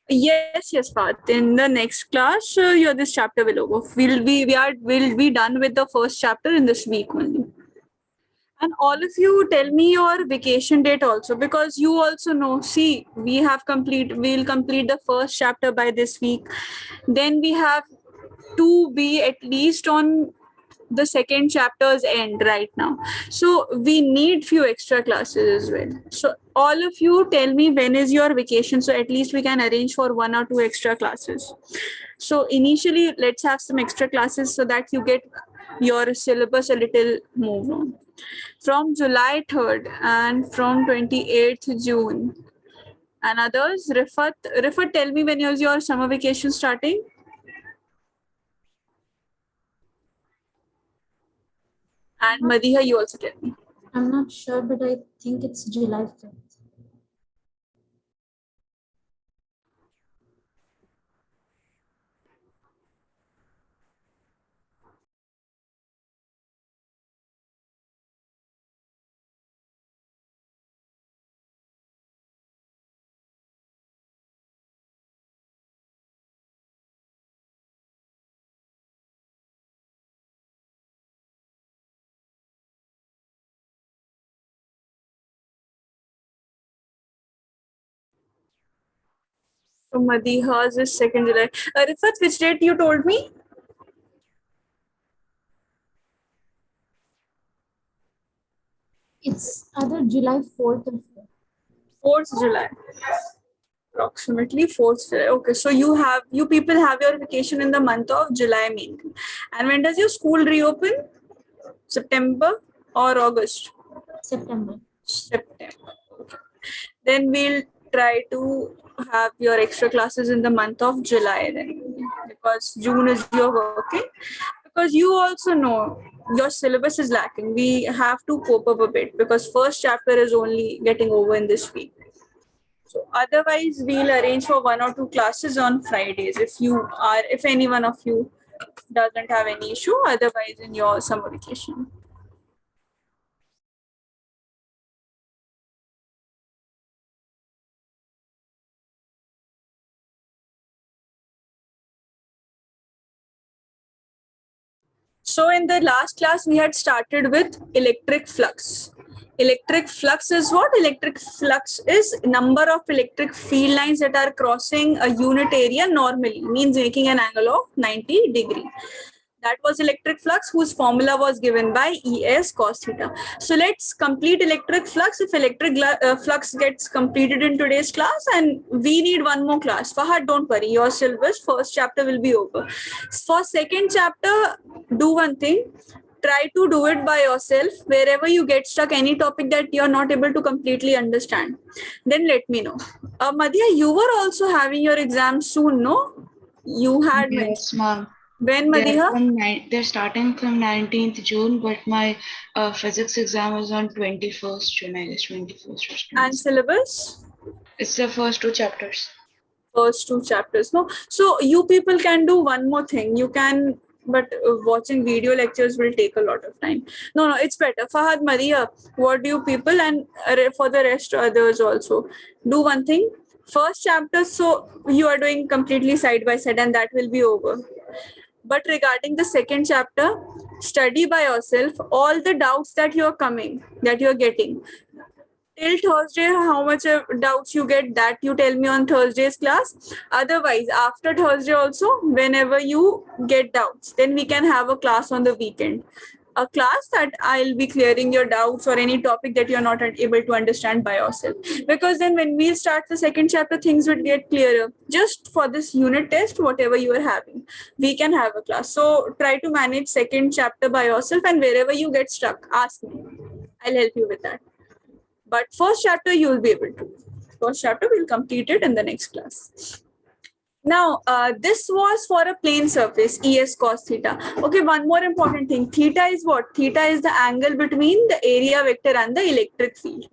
Yes, Fat. In the next class, your this chapter will over. We'll be done with the first chapter in this week only. And all of you tell me your vacation date also, because you also know. See, we'll complete the first chapter by this week. Then we have to be at least on the second chapter's end right now. So we need few extra classes as well. So all of you tell me when is your vacation, so at least we can arrange for 1 or 2 extra classes. So initially, let's have some extra classes so that you get your syllabus a little moved on. From July 3rd and from 28th June. And others, Rifat, tell me when is your summer vacation starting? And Madiha, you also tell me. I'm not sure, but I think it's July 5th. So Madiha's is 2nd July. Rifat, which date you told me? It's either July 4th or 5th. 4th July. Approximately 4th July. Okay, so you people have your vacation in the month of July mainly. And when does your school reopen? September or August? September. September. Okay. Then we'll try to have your extra classes in the month of July then, because June is your working. Because you also know your syllabus is lacking. We have to cope up a bit because first chapter is only getting over in this week. So otherwise, we'll arrange for 1 or 2 classes on Fridays if any one of you doesn't have any issue. Otherwise, in your summer vacation. So in the last class, we had started with electric flux. Electric flux is what? Electric flux is number of electric field lines that are crossing a unit area normally, means making an angle of 90 degree. That was electric flux, whose formula was given by Es cos theta. So let's complete electric flux. If electric flux gets completed in today's class, and we need one more class. Fahad, don't worry, your syllabus first chapter will be over. For second chapter, do one thing. Try to do it by yourself. Wherever you get stuck, any topic that you're not able to completely understand, then let me know. Madhya, you were also having your exam soon, no? You had mentioned. Yes, ma'am. When, Madhiha? They're starting from 19th June, but my physics exam is on 21st June, I guess 21st. And syllabus? It's the first 2 chapters. First 2 chapters. No. So you people can do one more thing. You can, but watching video lectures will take a lot of time. No, it's better. Fahad, Maria, what do you people, and for the rest others also, do one thing. First chapter, so you are doing completely side by side, and that will be over. But regarding the second chapter, study by yourself all the doubts that you're getting. Till Thursday, how much doubts you get, that you tell me on Thursday's class. Otherwise, after Thursday also, whenever you get doubts, then we can have a class on the weekend. A class that I'll be clearing your doubts or any topic that you're not able to understand by yourself. Because then when we start the second chapter, things would get clearer. Just for this unit test, whatever you are having, we can have a class. So try to manage second chapter by yourself, and wherever you get stuck, ask me. I'll help you with that. But first chapter you will be able to. First chapter we'll complete it in the next class. Now, this was for a plane surface, Es cos theta. Okay, one more important thing. Theta is what? Theta is the angle between the area vector and the electric field.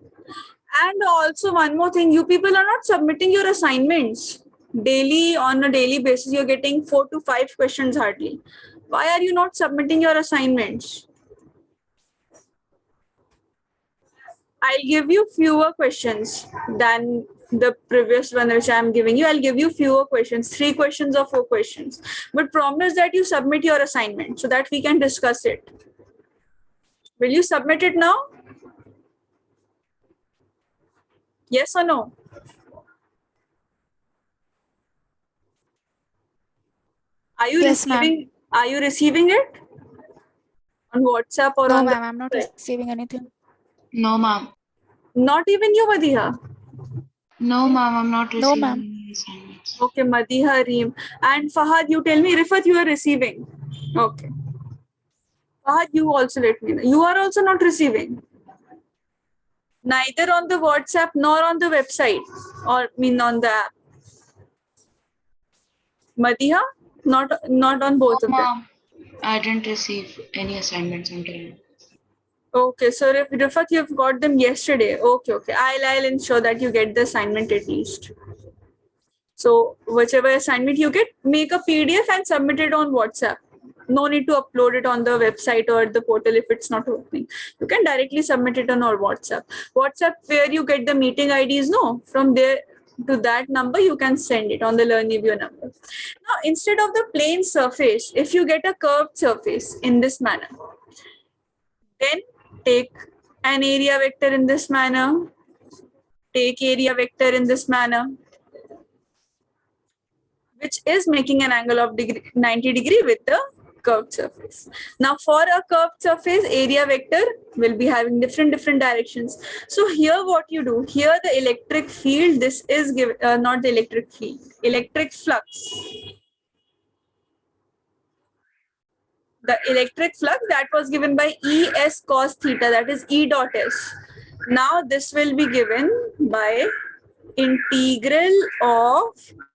And also one more thing, you people are not submitting your assignments. On a daily basis, you're getting 4 to 5 questions hardly. Why are you not submitting your assignments? I'll give you fewer questions than the previous one which I'm giving you, I'll give you fewer questions, 3 questions or 4 questions. But promise that you submit your assignment so that we can discuss it. Will you submit it now? Yes or no? Are you Yes, ma'am. receiving? Are you receiving it on WhatsApp or No, on ma'am, I'm not the? receiving anything. No, ma'am. Not even you, Madiha. No, ma'am, I'm not No, receiving ma'am. any assignments. Okay, Madiha, Reem, and Fahad. You tell me, Rifat, you are receiving. Okay, Fahad, you also let me know. You are also not receiving. Neither on the WhatsApp nor on the website, or mean on the app. Madiha, not on No, both of them. ma'am. I didn't receive any assignments until now. Okay, so if Rifat, you've got them yesterday. Okay. I'll ensure that you get the assignment at least. So whichever assignment you get, make a PDF and submit it on WhatsApp. No need to upload it on the website or the portal if it's not working. You can directly submit it on our WhatsApp. WhatsApp where you get the meeting IDs, no? From there to that number, you can send it on the Learnivio number. Now, instead of the plain surface, if you get a curved surface in this manner, then take an area vector in this manner, take area vector in this manner, which is making an angle of 90 degree with the curved surface. Now for a curved surface, area vector will be having different directions. So here what you do, here the electric field, this is not the electric field, electric flux. The electric flux that was given by Es cos theta, that is E dot S. Now this will be given by integral of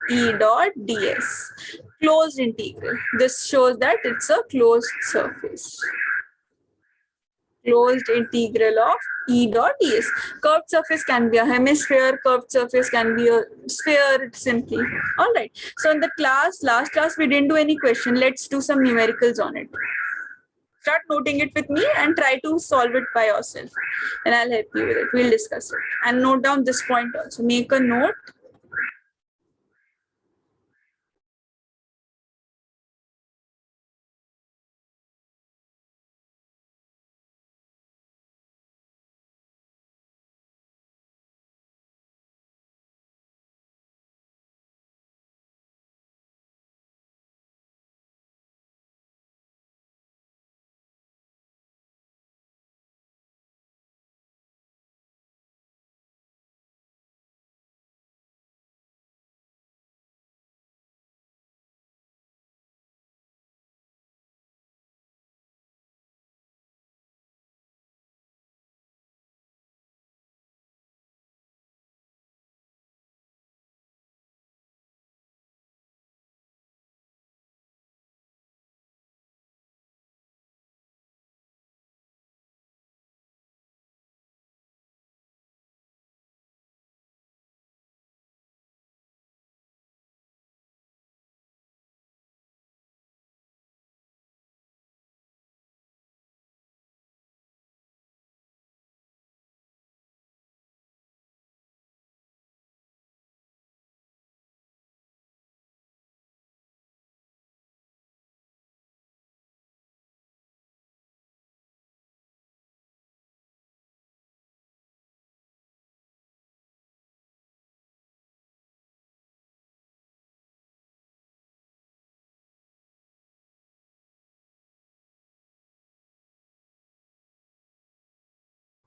E dot ds, closed integral. This shows that it's a closed surface. Closed integral of E dot ds. Curved surface can be a hemisphere, curved surface can be a sphere simply. All right. So in the last class, we didn't do any question. Let's do some numericals on it. Start noting it with me and try to solve it by yourself. And I'll help you with it. We'll discuss it. And note down this point also. Make a note.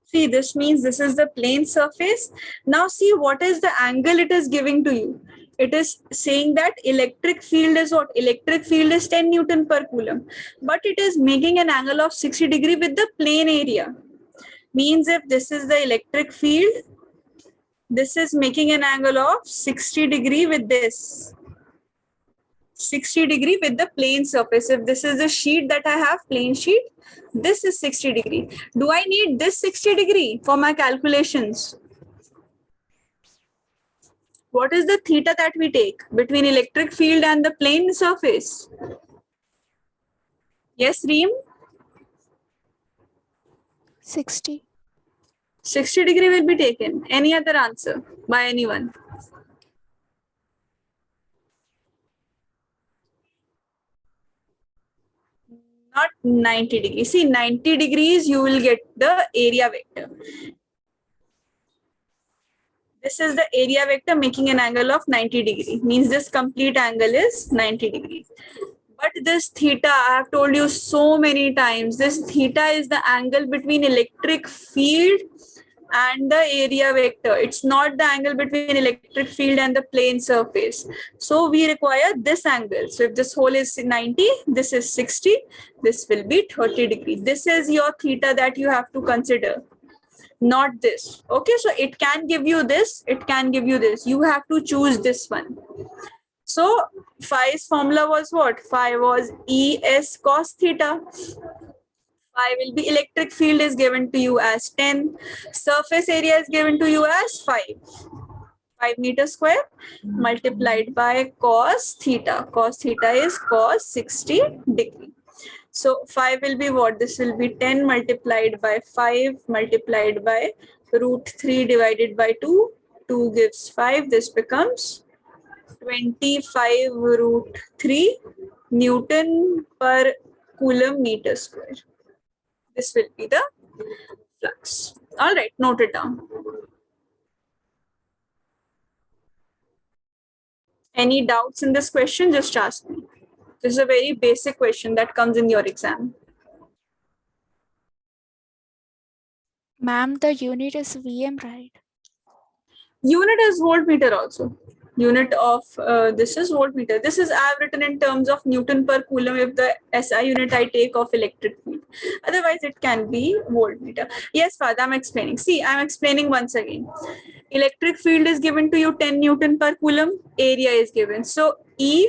See, this means this is the plane surface. Now see what is the angle it is giving to you. It is saying that electric field is what? Electric field is 10 Newton per Coulomb. But it is making an angle of 60 degree with the plane area. Means if this is the electric field, this is making an angle of 60 degree with this. 60 degree with the plane surface. If this is the sheet that I have, plane sheet, this is 60 degree. Do I need this 60 degree for my calculations? What is the theta that we take between electric field and the plane surface? Yes, Reem? 60. 60 degree will be taken. Any other answer by anyone? Not 90 degrees. See, 90 degrees, you will get the area vector. This is the area vector making an angle of 90 degrees. Means this complete angle is 90 degrees. But this theta, I have told you so many times, this theta is the angle between electric field and the area vector. It's not the angle between electric field and the plane surface. So we require this angle. So if this hole is 90, this is 60, this will be 30 degrees. This is your theta that you have to consider, not this. Okay, so it can give you this, it can give you this. You have to choose this one. So phi's formula was what? Phi was Es cos theta. Phi will be electric field is given to you as 10. Surface area is given to you as 5 meter square multiplied by cos theta. Cos theta is cos 60 degree. So 5 will be what? This will be 10 multiplied by 5 multiplied by root 3 divided by 2. 2 gives 5. This becomes 25 root 3 Newton per coulomb meter square. This will be the flux. All right, note it down. Any doubts in this question? Just ask me. This is a very basic question that comes in your exam. Ma'am, the unit is VM, right? Unit is voltmeter also. Unit of this is voltmeter. This is I have written in terms of Newton per coulomb if the SI unit I take of electric field. Otherwise, it can be voltmeter. Yes, Father, I'm explaining. See, I'm explaining once again. Electric field is given to you 10 Newton per coulomb. Area is given. So E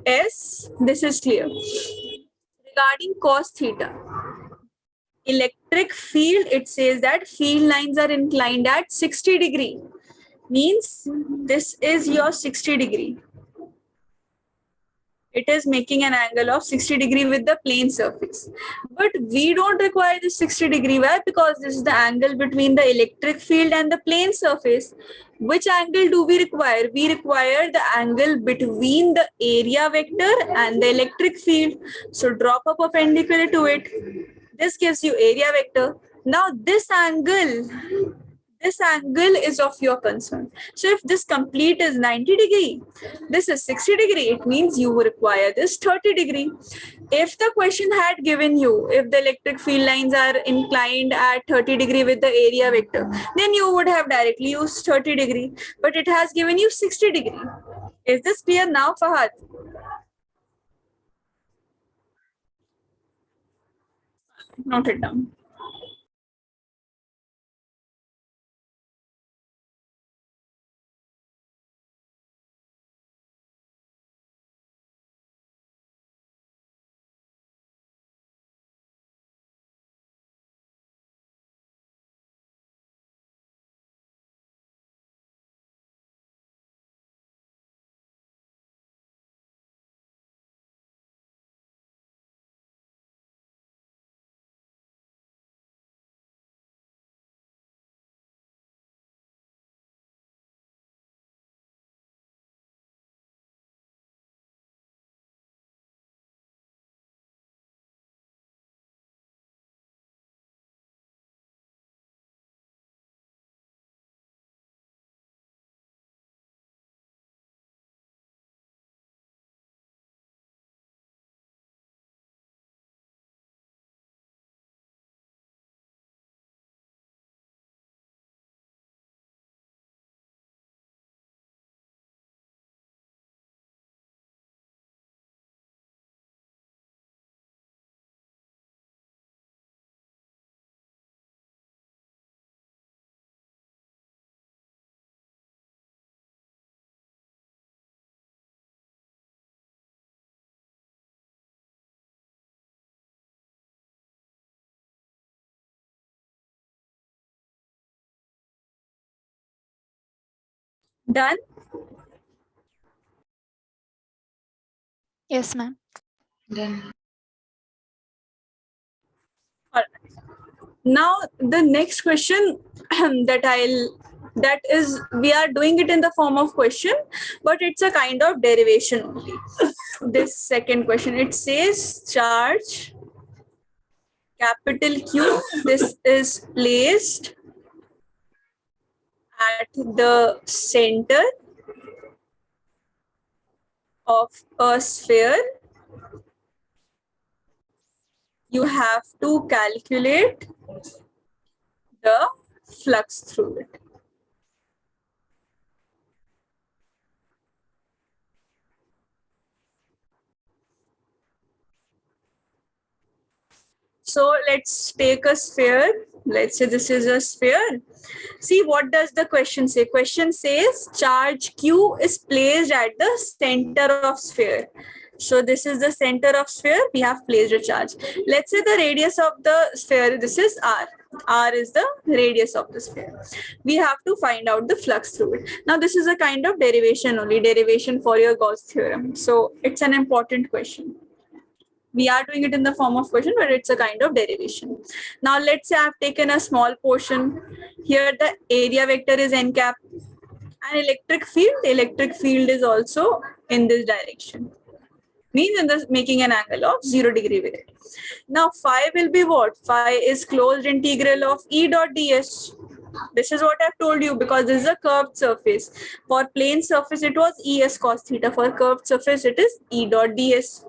S, this is clear. Regarding cos theta, electric field, it says that field lines are inclined at 60 degree. Means this is your 60 degree. It is making an angle of 60 degree with the plane surface. But we don't require this 60 degree. Why? Because this is the angle between the electric field and the plane surface. Which angle do we require? We require the angle between the area vector and the electric field. So drop a perpendicular to it. This gives you area vector. Now this angle is of your concern. So if this complete is 90 degree, this is 60 degree, it means you require this 30 degree. If the question had given you, if the electric field lines are inclined at 30 degree with the area vector, then you would have directly used 30 degree, but it has given you 60 degree. Is this clear now, Fahad? Note it down. Done? Yes, ma'am. Done. All right. Now the next question that is we are doing it in the form of question, but it's a kind of derivation only. This second question, it says charge capital Q, this is placed at the center of a sphere. You have to calculate the flux through it. So let's take a sphere. Let's say this is a sphere. See, what does the question say? Question says charge Q is placed at the center of sphere. So this is the center of sphere. We have placed a charge. Let's say the radius of the sphere, this is R. R is the radius of the sphere. We have to find out the flux through it. Now this is a kind of derivation only, derivation for your Gauss theorem. So it's an important question. We are doing it in the form of question, but it's a kind of derivation. Now let's say I've taken a small portion. Here the area vector is n cap. And electric field is also in this direction. Means in this making an angle of 0 degree with it. Now phi will be what? Phi is closed integral of E dot ds. This is what I've told you because this is a curved surface. For plane surface, it was Es cos theta. For curved surface, it is E dot ds.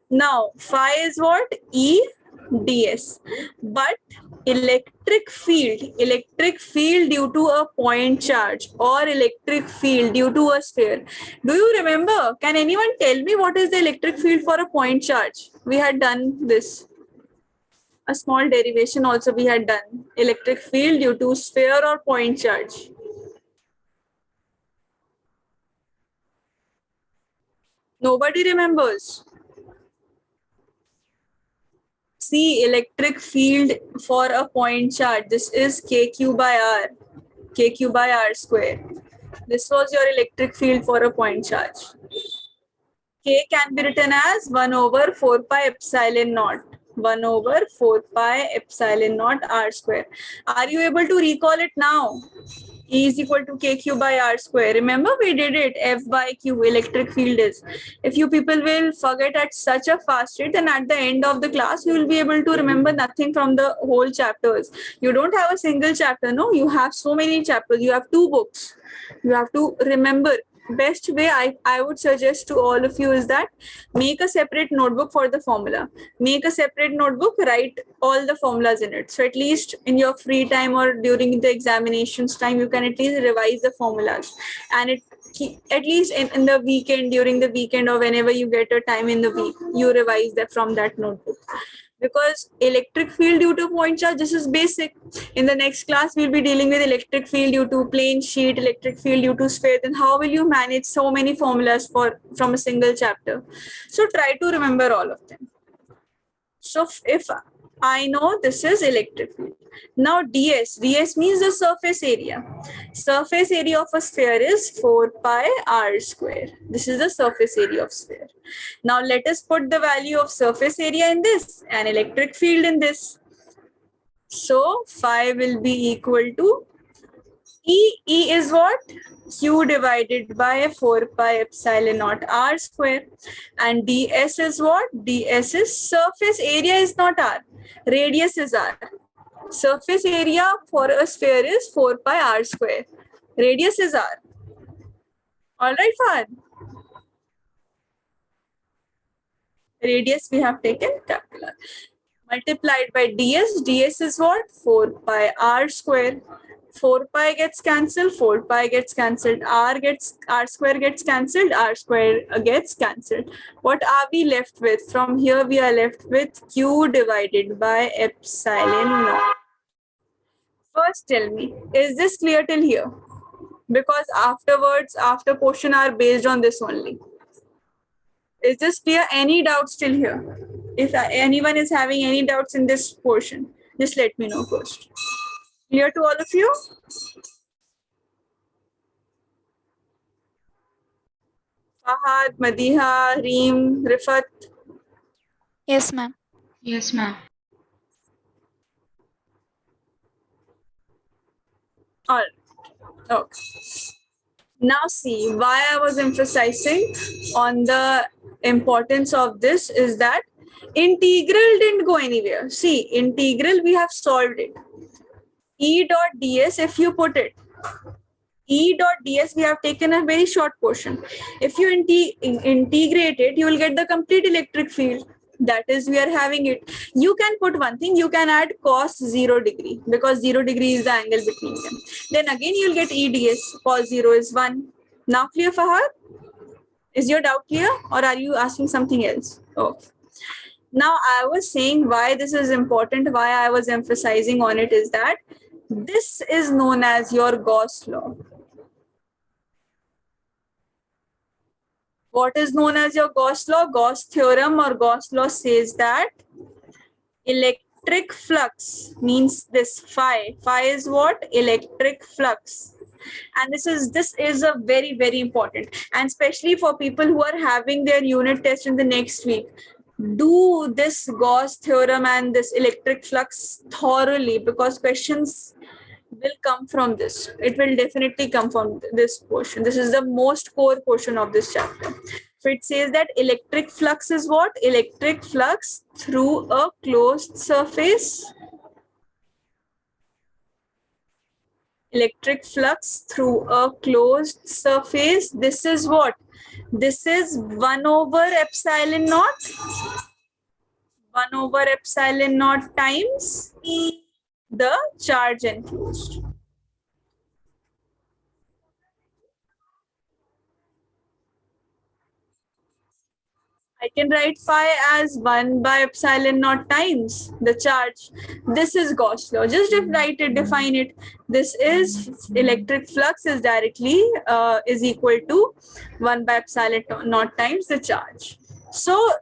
Now, phi is what? E ds. But electric field due to a point charge or electric field due to a sphere. Do you remember? Can anyone tell me what is the electric field for a point charge? We had done this. A small derivation also we had done. Electric field due to sphere or point charge. Nobody remembers. See, electric field for a point charge. This is kq by r. Kq by r square. This was your electric field for a point charge. K can be written as 1 over 4 pi epsilon naught. 1 over 4 pi epsilon naught r square. Are you able to recall it now? E is equal to kq by r square. Remember we did it, F by Q, electric field is. If you people will forget at such a fast rate, then at the end of the class, you will be able to remember nothing from the whole chapters. You don't have a single chapter, no? You have so many chapters. You have 2 books. You have to remember. Best way I would suggest to all of you is that make a separate notebook for the formula. Make a separate notebook, write all the formulas in it. So at least in your free time or during the examinations time, you can at least revise the formulas. And it at least in the weekend, during the weekend or whenever you get a time in the week, you revise that from that notebook. Because electric field due to point charge, this is basic. In the next class, we'll be dealing with electric field due to plane sheet, electric field due to sphere. Then how will you manage so many formulas from a single chapter? So try to remember all of them. So if I know this is electric field. Now ds means the surface area. Surface area of a sphere is 4 pi r square. This is the surface area of sphere. Now let us put the value of surface area in this and electric field in this. So phi will be equal to E is what? Q divided by 4 pi epsilon naught r square. And ds is what? ds is surface area is not r. Radius is r. Surface area for a sphere is 4 pi r square. Radius is r. All right, Fahad. Radius we have taken capital R. Multiplied by ds. ds is what? 4 pi r square. 4 pi gets cancelled, 4 pi gets cancelled, r square gets cancelled, r square gets cancelled. What are we left with? From here we are left with q divided by epsilon naught. First tell me, is this clear till here? Because afterwards, after question are based on this only. Is this clear? Any doubts till here? If anyone is having any doubts in this portion, just let me know first. Clear to all of you? Fahad, Madiha, Reem, Rifat. Yes, ma'am. Yes, ma'am. All right. Okay. Now see, why I was emphasizing on the importance of this is that Integral didn't go anywhere. See, integral, we have solved it. E dot ds, if you put it, E dot ds, we have taken a very short portion. If you integrate it, you will get the complete electric field. That is, we are having it. You can put one thing, you can add cos 0 degree, because 0 degree is the angle between them. Then again, you will get EDS, cos 0 is 1. Now clear, Fahad? Is your doubt clear, or are you asking something else? Okay. Now I was saying why this is important, why I was emphasizing on it is that this is known as your Gauss law. What is known as your Gauss law? Gauss theorem or Gauss law says that electric flux means this phi. Phi is what? Electric flux. And this is a very, very important, and especially for people who are having their unit test in the next week. Do this Gauss theorem and this electric flux thoroughly, because questions will come from this. It will definitely come from this portion. This is the most core portion of this chapter. So it says that electric flux is what? Electric flux through a closed surface. Electric flux through a closed surface. This is what? This is 1 over epsilon naught. 1 over epsilon naught times the charge enclosed. I can write phi as 1 by epsilon naught times the charge. This is Gauss law. Just write it, define it. This is electric flux is directly is equal to 1 by epsilon naught times the charge. So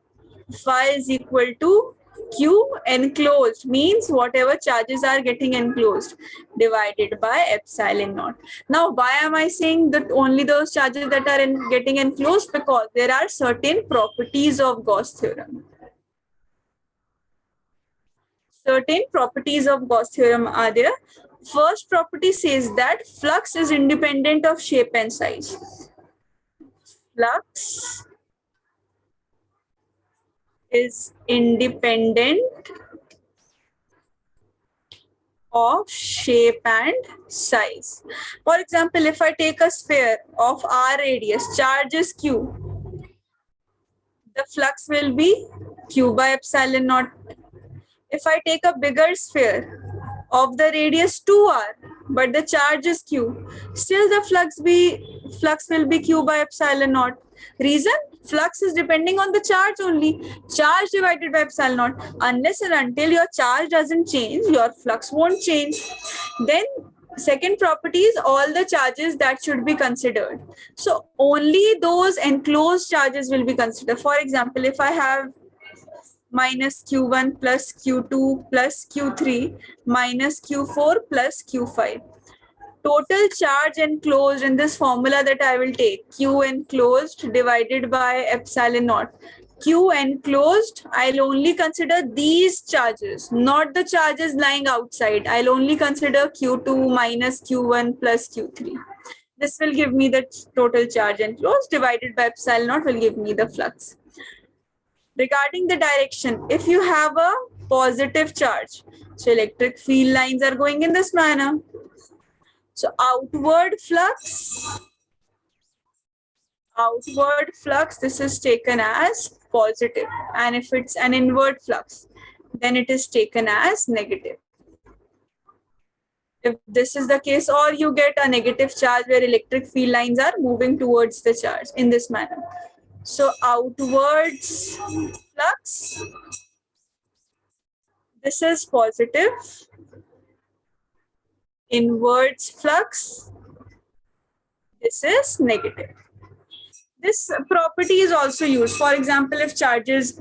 phi is equal to Q enclosed, means whatever charges are getting enclosed, divided by epsilon naught. Now, why am I saying that only those charges that are getting enclosed? Because there are certain properties of Gauss theorem. Certain properties of Gauss theorem are there. First property says that flux is independent of shape and size. Flux is independent of shape and size. For example, if I take a sphere of r radius, charge is q, the flux will be q by epsilon naught. If I take a bigger sphere of the radius 2r, but the charge is q, still the flux will be q by epsilon naught. Reason? Flux is depending on the charge only. Charge divided by epsilon naught. Unless and until your charge doesn't change, your flux won't change. Then second property is all the charges that should be considered. So only those enclosed charges will be considered. For example, if I have minus q1 plus q2 plus q3 minus q4 plus q5. Total charge enclosed in this formula that I will take, Q enclosed divided by epsilon naught. Q enclosed, I'll only consider these charges, not the charges lying outside. I'll only consider Q2 minus Q1 plus Q3. This will give me the total charge enclosed divided by epsilon naught will give me the flux. Regarding the direction, if you have a positive charge, so electric field lines are going in this manner. So outward flux, this is taken as positive. And if it's an inward flux, then it is taken as negative. If this is the case, or you get a negative charge where electric field lines are moving towards the charge in this manner. So outwards flux, this is positive. Inwards flux, this is negative. This property is also used. For example, if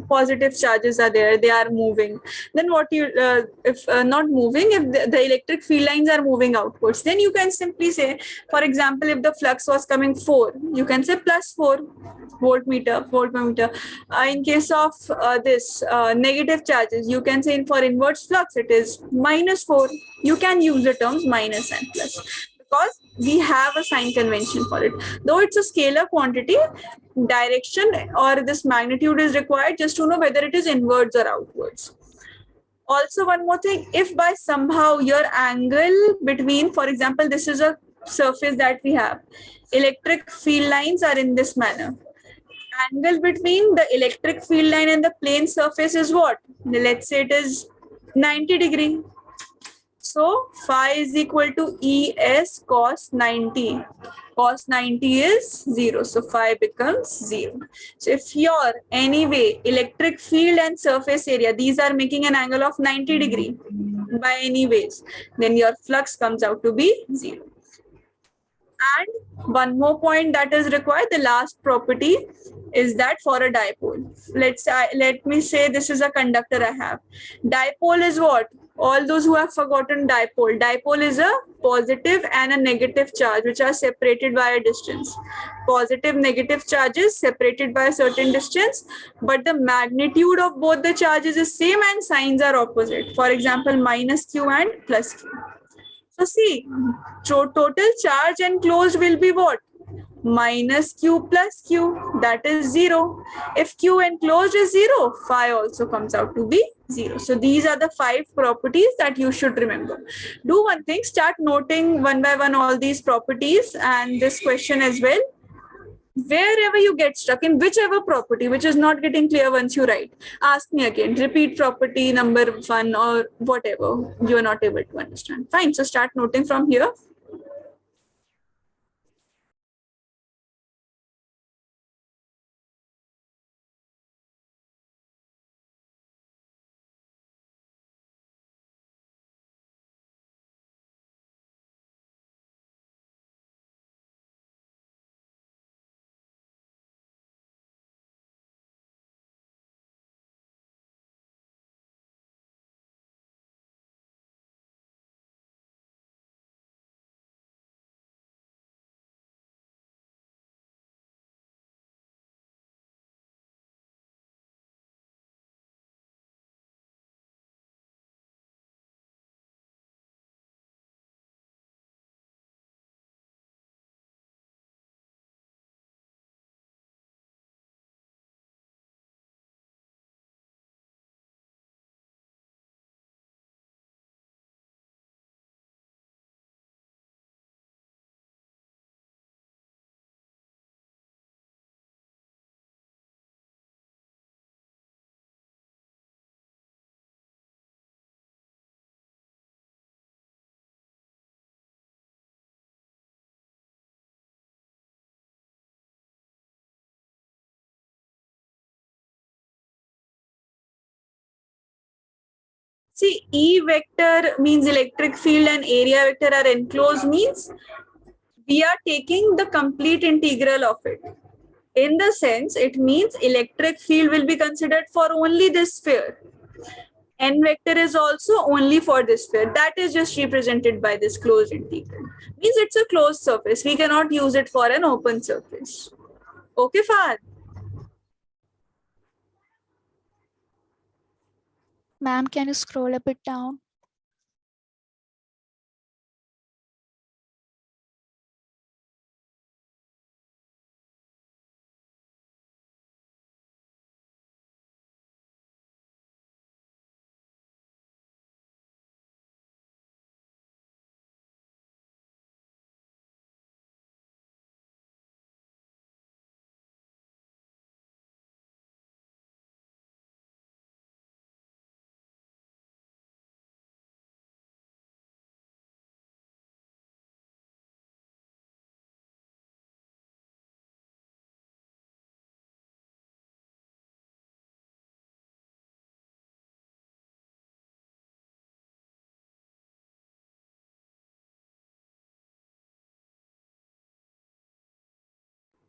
positive charges are there, they are moving. Then what if not moving, if the electric field lines are moving outwards, then you can simply say, for example, if the flux was coming 4, you can say plus 4 voltmeter. In case of this negative charges, you can say for inverse flux, it is minus 4. You can use the terms minus and plus, because we have a sign convention for it. Though it's a scalar quantity, direction or this magnitude is required just to know whether it is inwards or outwards. Also, one more thing, if by somehow your angle between, for example, this is a surface that we have, electric field lines are in this manner. Angle between the electric field line and the plane surface is what? Let's say it is 90 degree. So phi is equal to ES cos 90. Cos 90 is 0. So phi becomes 0. So if your anyway electric field and surface area, these are making an angle of 90 degree by any ways, then your flux comes out to be 0. And one more point that is required, the last property is that for a dipole, let me say this is a conductor I have. Dipole is what? All those who have forgotten dipole. Dipole is a positive and a negative charge which are separated by a distance. Positive, negative charges separated by a certain distance, but the magnitude of both the charges is same and signs are opposite. For example, minus q and plus q. So see, total charge enclosed will be what? Minus q plus q, that is 0. If q enclosed is 0, phi also comes out to be 0. So these are the 5 properties that you should remember. Do one thing, start noting one by one all these properties and this question as well. Wherever you get stuck in whichever property which is not getting clear once you write, ask me again, repeat property number 1 or whatever you are not able to understand. Fine, so start noting from here. See, E vector means electric field and area vector are enclosed means we are taking the complete integral of it. In the sense, it means electric field will be considered for only this sphere. N vector is also only for this sphere. That is just represented by this closed integral. Means it's a closed surface. We cannot use it for an open surface. Okay, Fahad? Ma'am, can you scroll a bit down?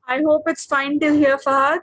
I hope it's fine till here, Fahad.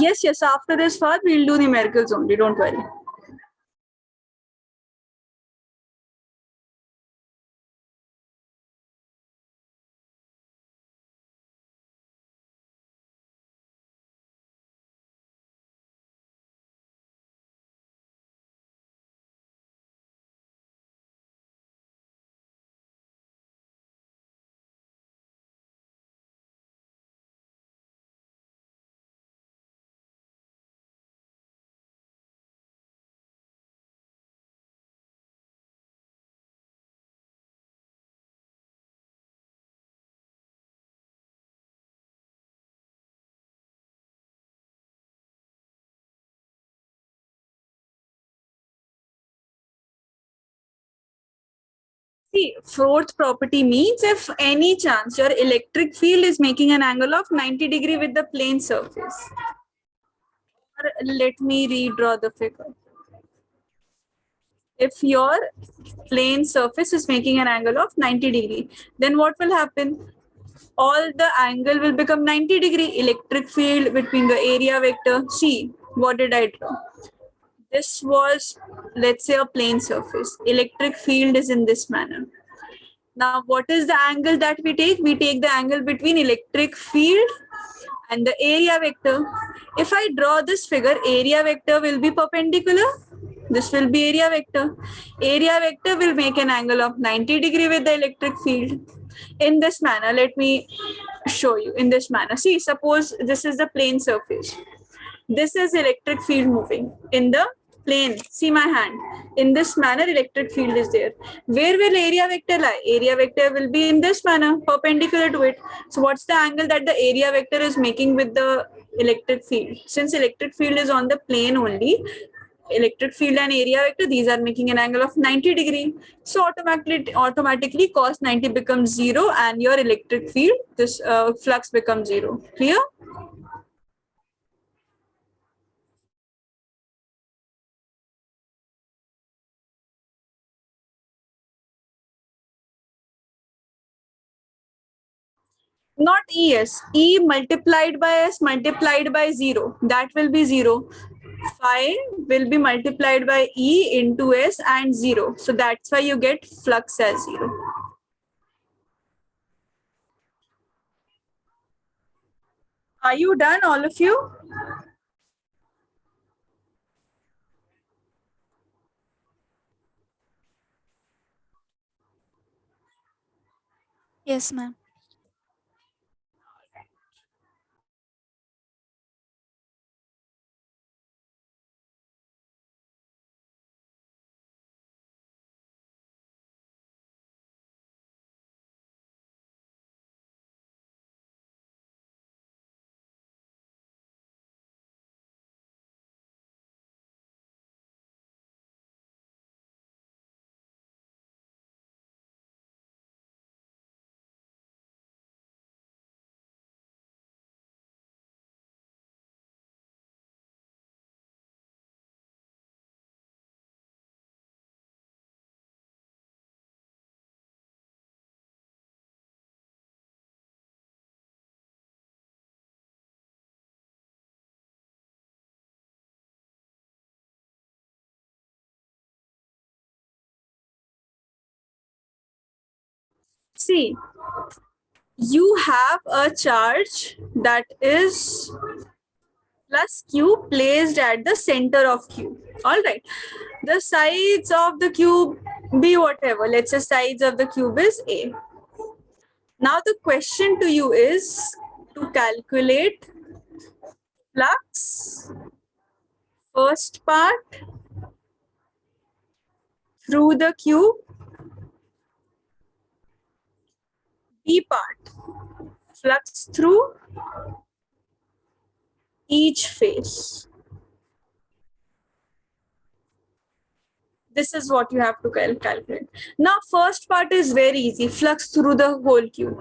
Yes, yes. After this part, we'll do numericals only. Don't worry. See, fourth property means if any chance your electric field is making an angle of 90 degree with the plane surface. Or let me redraw the figure. If your plane surface is making an angle of 90 degree, then what will happen? All the angle will become 90 degree. Electric field between the area vector. See, what did I draw? This was, let's say, a plane surface. Electric field is in this manner. Now, what is the angle that we take? We take the angle between electric field and the area vector. If I draw this figure, area vector will be perpendicular. This will be area vector. Area vector will make an angle of 90 degree with the electric field. In this manner, let me show you in this manner. See, suppose this is the plane surface. This is electric field moving in the plane. See my hand. In this manner, electric field is there. Where will area vector lie? Area vector will be in this manner, perpendicular to it. So what's the angle that the area vector is making with the electric field? Since electric field is on the plane only, electric field and area vector, these are making an angle of 90 degree. So automatically cos 90 becomes 0 and your electric field, this flux becomes 0. Clear? Not ES. E multiplied by S multiplied by 0. That will be 0. Phi will be multiplied by E into S and 0. So that's why you get flux as 0. Are you done, all of you? Yes, ma'am. See, you have a charge that is plus Q placed at the center of Q. All right. The sides of the cube be whatever. Let's say sides of the cube is A. Now the question to you is to calculate flux, first part through the cube, B part, flux through each face. This is what you have to calculate. Now, first part is very easy, flux through the whole cube.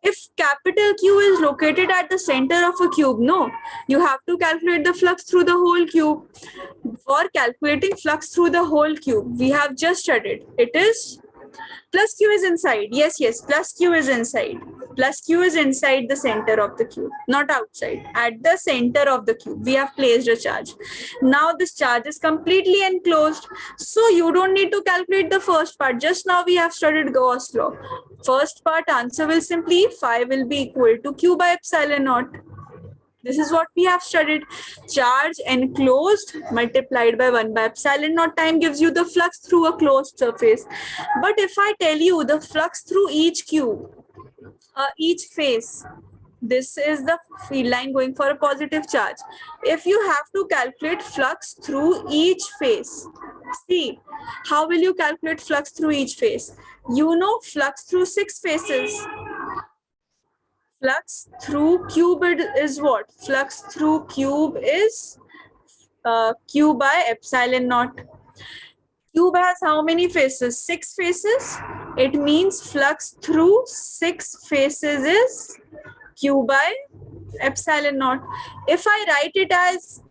If capital Q is located at the center of a cube, no, you have to calculate the flux through the whole cube. For calculating flux through the whole cube, we have just studied. It is Plus q is inside. Yes, plus q is inside. Plus q is inside the center of the cube, not outside. At the center of the cube, we have placed a charge. Now this charge is completely enclosed. So you don't need to calculate the first part. Just now we have studied Gauss law. First part answer will simply phi will be equal to q by epsilon naught. This is what we have studied. Charge enclosed multiplied by 1 by epsilon naught time gives you the flux through a closed surface. But if I tell you the flux through each cube, each face, this is the field line going for a positive charge. If you have to calculate flux through each face, see, how will you calculate flux through each face? You know flux through 6 faces. Flux through cube is what? Flux through cube is q by epsilon naught. Cube has how many faces? 6 faces. It means flux through 6 faces is q by epsilon naught. If I write it as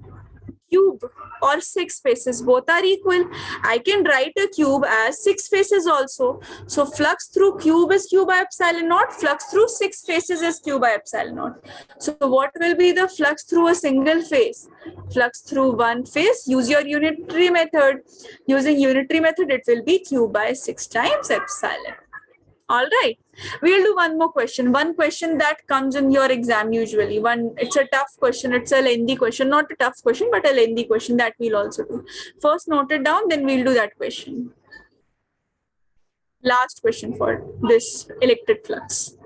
cube or 6 faces, both are equal. I can write a cube as 6 faces also. So flux through cube is q by epsilon naught. Flux through 6 faces is q by epsilon naught. So what will be the flux through a single face? Flux through one face, use your unitary method. Using unitary method, it will be q by 6 times epsilon. All right, we'll do one more question. One question that comes in your exam usually. It's a tough question. It's a lengthy question, not a tough question, but a lengthy question that we'll also do. First, note it down, then we'll do that question. Last question for this electric flux.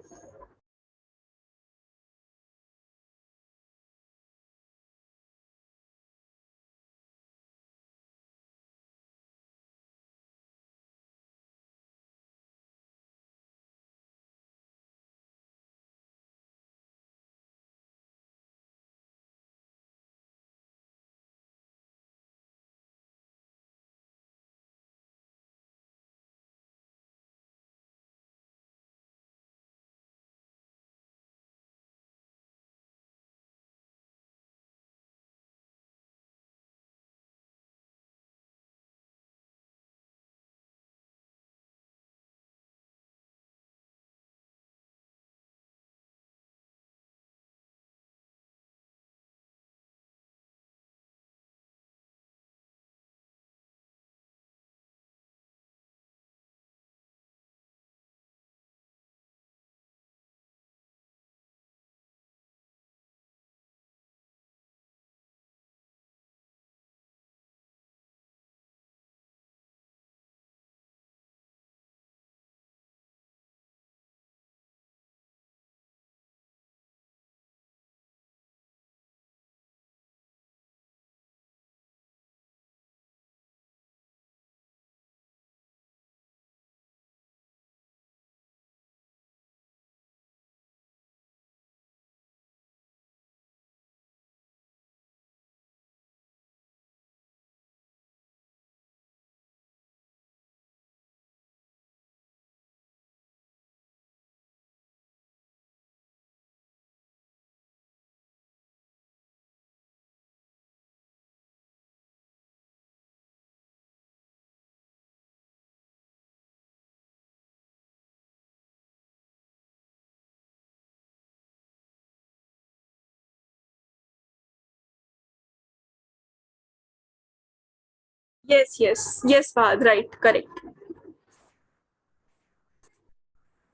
Yes, Fahad, right, correct.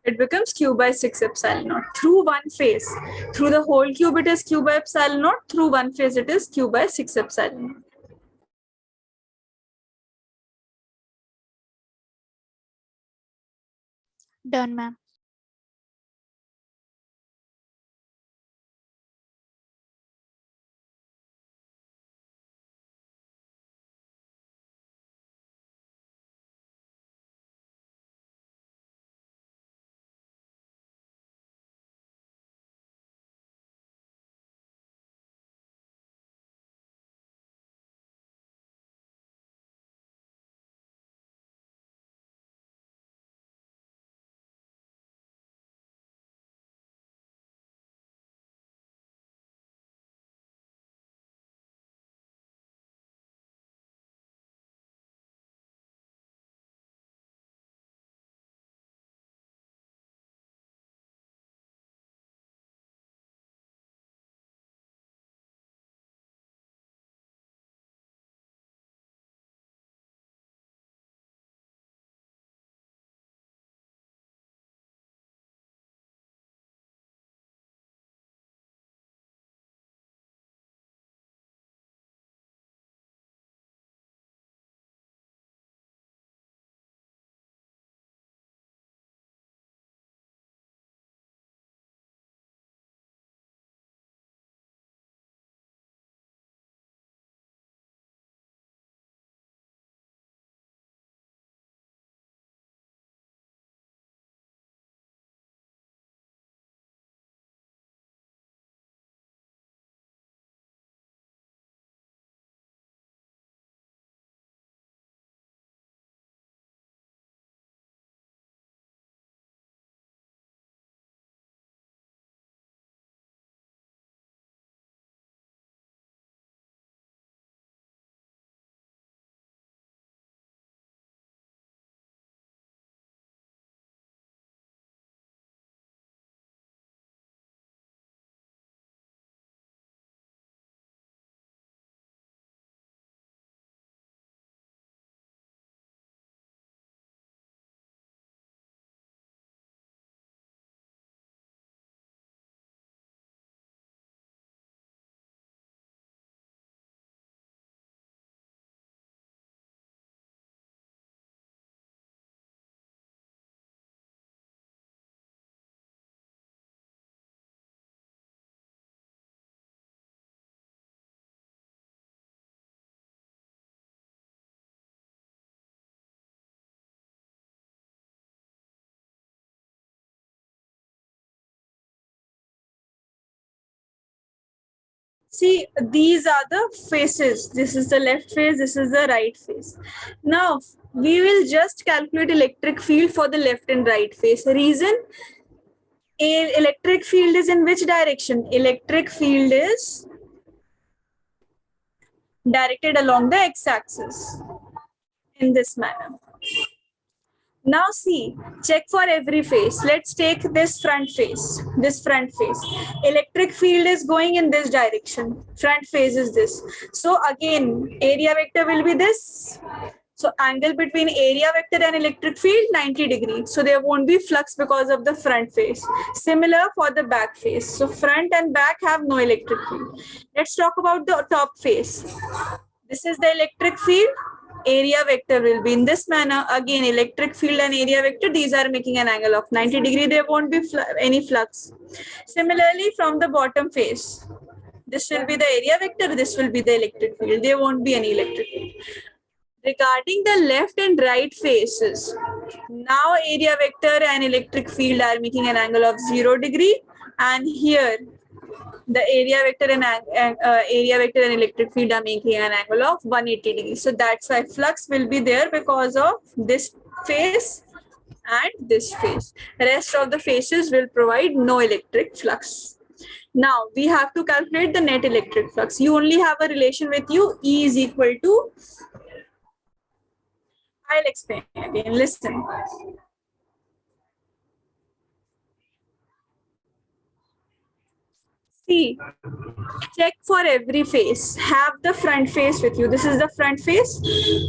It becomes q by 6 epsilon naught through one phase. Through the whole cube, it is q by epsilon naught. Through one phase, it is q by 6 epsilon naught. Done, ma'am. See, these are the faces. This is the left face, this is the right face. Now, we will just calculate electric field for the left and right face. Reason, electric field is in which direction? Electric field is directed along the x-axis in this manner. Now see, check for every face. Let's take this front face. This front face. Electric field is going in this direction. Front face is this. So again, area vector will be this. So angle between area vector and electric field, 90 degrees. So there won't be flux because of the front face. Similar for the back face. So front and back have no electric field. Let's talk about the top face. This is the electric field. Area vector will be in this manner. Again, electric field and area vector, these are making an angle of 90 degrees. There won't be any flux. Similarly, from the bottom face, this will be the area vector, this will be the electric field. There won't be any electric field. Regarding the left and right faces, now area vector and electric field are making an angle of 0 degree, and here the area vector and electric field are making an angle of 180 degrees. So that's why flux will be there because of this face and this face. Rest of the faces will provide no electric flux. Now we have to calculate the net electric flux. You only have a relation with you, E is equal to, I'll explain again, listen. See, check for every face. Have the front face with you. This is the front face.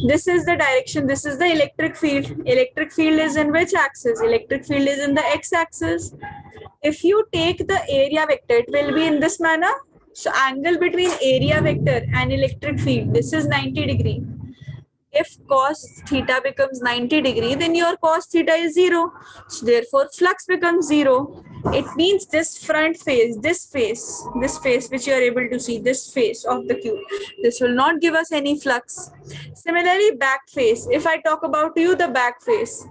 This is the direction. This is the electric field. Electric field is in which axis? Electric field is in the x-axis. If you take the area vector, it will be in this manner. So angle between area vector and electric field, this is 90 degree. If cos theta becomes 90 degree, then your cos theta is 0. So therefore, flux becomes 0. It means this front face, this face which you are able to see, this face of the cube, this will not give us any flux. Similarly, back face. If I talk about you, the back face,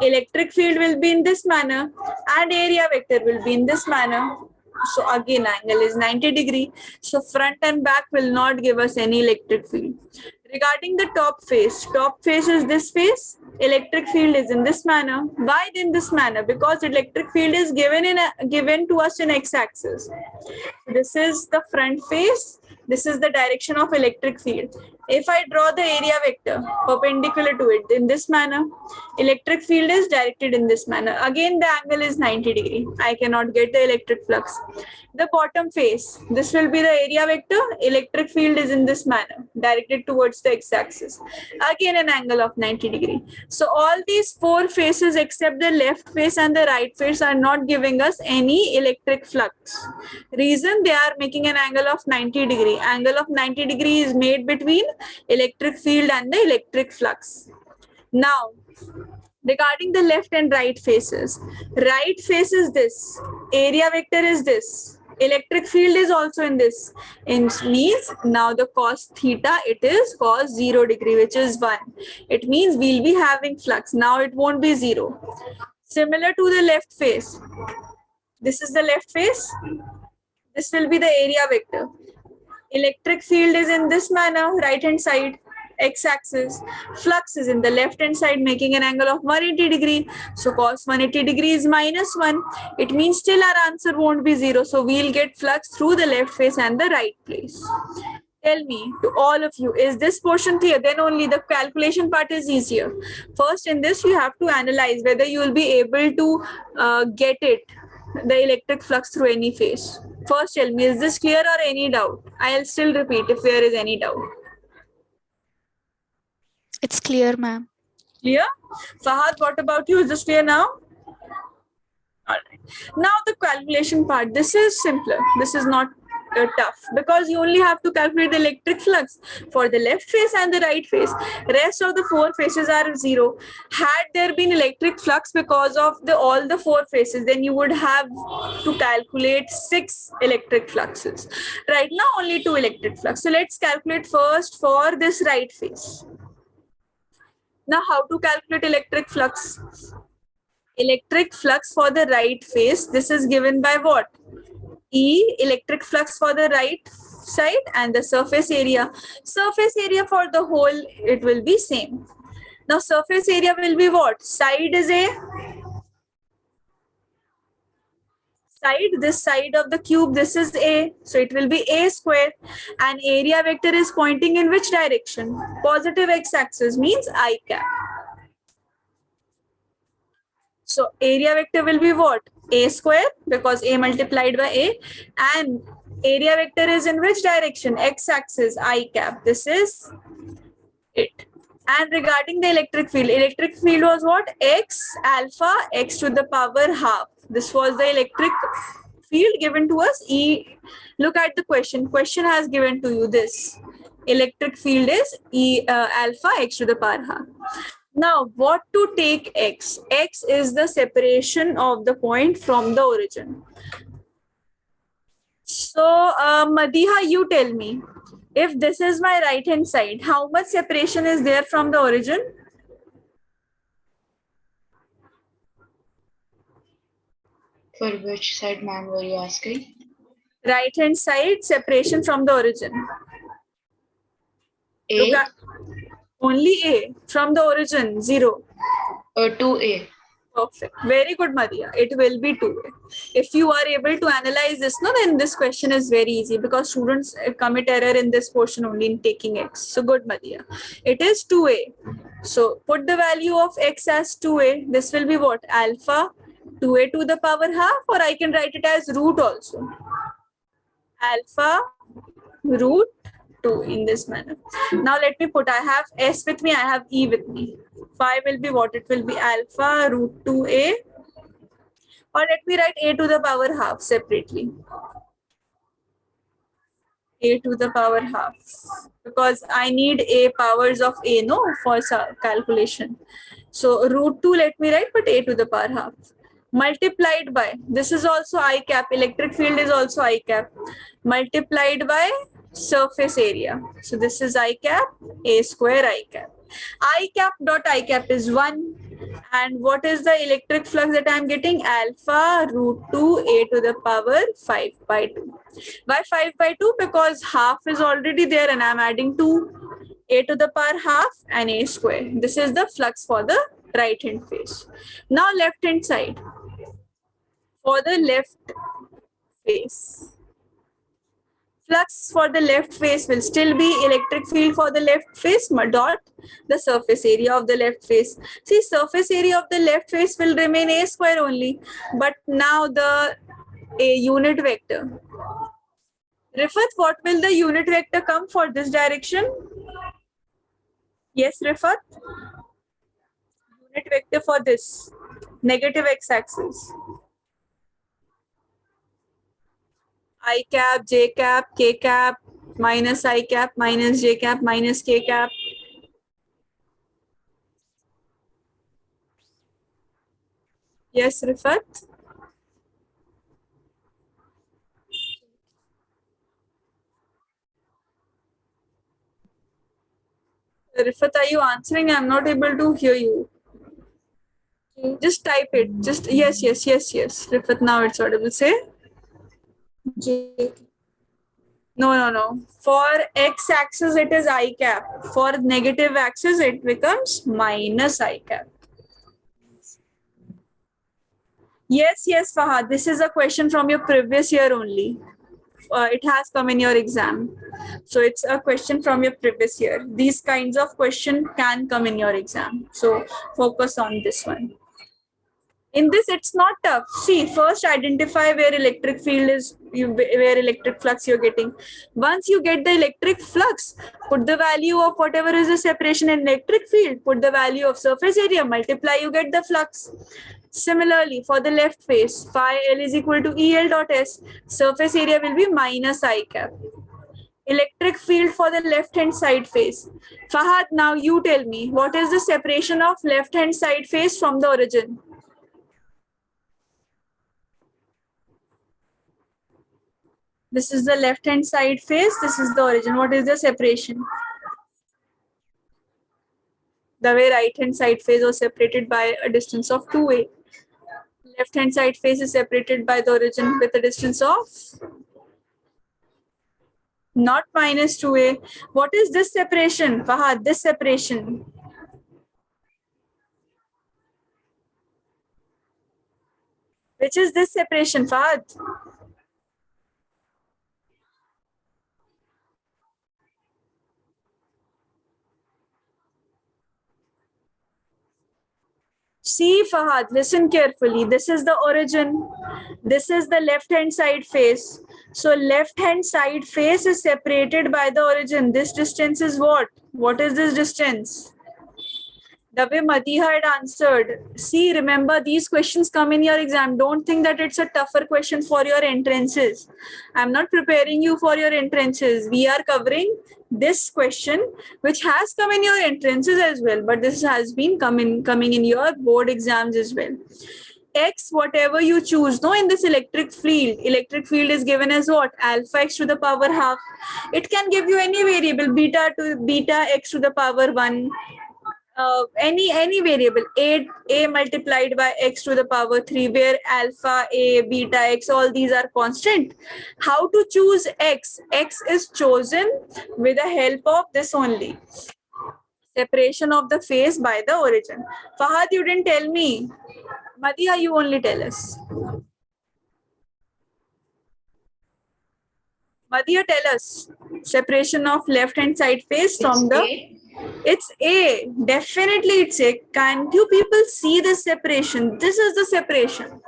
electric field will be in this manner and area vector will be in this manner. So again, angle is 90 degree. So front and back will not give us any electric field. Regarding the top face is this face, electric field is in this manner. Why in this manner? Because electric field is given to us in x-axis. This is the front face. This is the direction of electric field. If I draw the area vector perpendicular to it in this manner, electric field is directed in this manner. Again, the angle is 90 degree. I cannot get the electric flux. The bottom face, this will be the area vector. Electric field is in this manner, directed towards the x-axis. Again, an angle of 90 degree. So all these four faces except the left face and the right face are not giving us any electric flux. Reason, they are making an angle of 90 degree. Angle of 90 degree is made between electric field and the electric flux. Now, regarding the left and right faces, right face is this, area vector is this, electric field is also in this. It means now the cos theta, it is cos 0 degree, which is 1. It means we'll be having flux. Now it won't be 0. Similar to the left face. This is the left face. This will be the area vector. Electric field is in this manner, right hand side, x-axis. Flux is in the left hand side, making an angle of 180 degree. So cos 180 degree is -1. It means still our answer won't be 0. So we'll get flux through the left face and the right place. Tell me, to all of you, is this portion clear? Then only the calculation part is easier. First, in this, you have to analyze whether you will be able to get it, the electric flux through any face. First, tell me, is this clear or any doubt? I'll still repeat if there is any doubt. It's clear, ma'am. Clear? Fahad, what about you? Is this clear now? All right. Now the calculation part. This is simpler. This is not tough because you only have to calculate the electric flux for the left face and the right face. Rest of the four faces are 0. Had there been electric flux because of all the four faces, then you would have to calculate 6 electric fluxes. Right now, only 2 electric flux. So let's calculate first for this right face. Now, how to calculate electric flux? Electric flux for the right face, this is given by what? E, electric flux for the right side, and the surface area. Surface area for the whole, it will be same. Now surface area will be what? Side is a side, this side of the cube, this is a, so it will be a square, and area vector is pointing in which direction? Positive x-axis, means I cap. So area vector will be what? A square, because a multiplied by a, and area vector is in which direction? X-axis, I cap. This is it. And regarding the electric field was what? X alpha x to the power half. This was the electric field given to us. Look at the question. Question has given to you this. Electric field is alpha x to the power half. Now, what to take x? X is the separation of the point from the origin. So, Madiha, you tell me, if this is my right hand side, how much separation is there from the origin? For which side, ma'am, were you asking? Right hand side, separation from the origin. Look A, at only A from the origin, 0. 2A. Perfect. Very good, Maria. It will be 2A. If you are able to analyze this, no, then this question is very easy, because students commit error in this portion only in taking x. So good, Maria. It is 2A. So put the value of x as 2A. This will be what? Alpha 2A to the power half, or I can write it as root also. Alpha root 2 in this manner. Now let me put, I have S with me, I have E with me. Phi will be what? It will be alpha root 2A, or let me write A to the power half separately. A to the power half, because I need A powers of A, no, for calculation. So root 2, let me write, but A to the power half. Multiplied by, this is also I cap, electric field is also I cap, multiplied by surface area. So this is I cap, A square I cap. I cap dot I cap is 1. And what is the electric flux that I am getting? Alpha root 2 A to the power 5 by 2. Why 5 by 2? Because half is already there and I am adding 2. A to the power half and A square. This is the flux for the right hand face. Now left hand side. For the left face, flux for the left face will still be electric field for the left face dot the surface area of the left face. See, surface area of the left face will remain A square only, but now the a unit vector. Rifat, what will the unit vector come for this direction? Yes, Rifat? Unit vector for this negative x-axis. I cap, j cap, k cap, minus I cap, minus j cap, minus k cap. Yes, Rifat? Rifat, are you answering? I'm not able to hear you. Just type it. Just yes. Rifat, now it's audible. Say. J. No. For x-axis, it is I cap. For negative axis, it becomes minus I cap. Yes, Fahad. This is a question from your previous year only. It has come in your exam. So it's a question from your previous year. These kinds of question can come in your exam. So focus on this one. In this, it's not tough. See, first identify where electric field is, where electric flux you're getting. Once you get the electric flux, put the value of whatever is the separation in electric field, put the value of surface area, multiply, you get the flux. Similarly, for the left face, phi L is equal to EL dot S. Surface area will be minus I cap. Electric field for the left hand side face. Fahad, now you tell me, what is the separation of left hand side face from the origin? This is the left hand side face. This is the origin. What is the separation? The way right hand side face was separated by a distance of 2A. Left hand side face is separated by the origin with a distance of Not minus 2a. What is this separation, Fahad? This separation. Which is this separation, Fahad? See, Fahad, listen carefully. This is the origin. This is the left-hand side face. So left-hand side face is separated by the origin. This distance is what? What is this distance? The way Madiha had answered. See, remember, these questions come in your exam. Don't think that it's a tougher question for your entrances. I'm not preparing you for your entrances. We are covering this question, which has come in your entrances as well, but this has been coming in your board exams as well. X, whatever you choose, no, in this electric field is given as what? Alpha x to the power half. It can give you any variable, beta x to the power 1. Any variable, a multiplied by x to the power 3, where alpha, a, beta x, all these are constant. How to choose x? X is chosen with the help of this only, separation of the face by the origin. Fahad, you didn't tell me. Madiha, you only tell us. Madiha, tell us. Separation of left hand side face from the... It's A. Definitely it's A. Can't you people see the separation? This is the separation.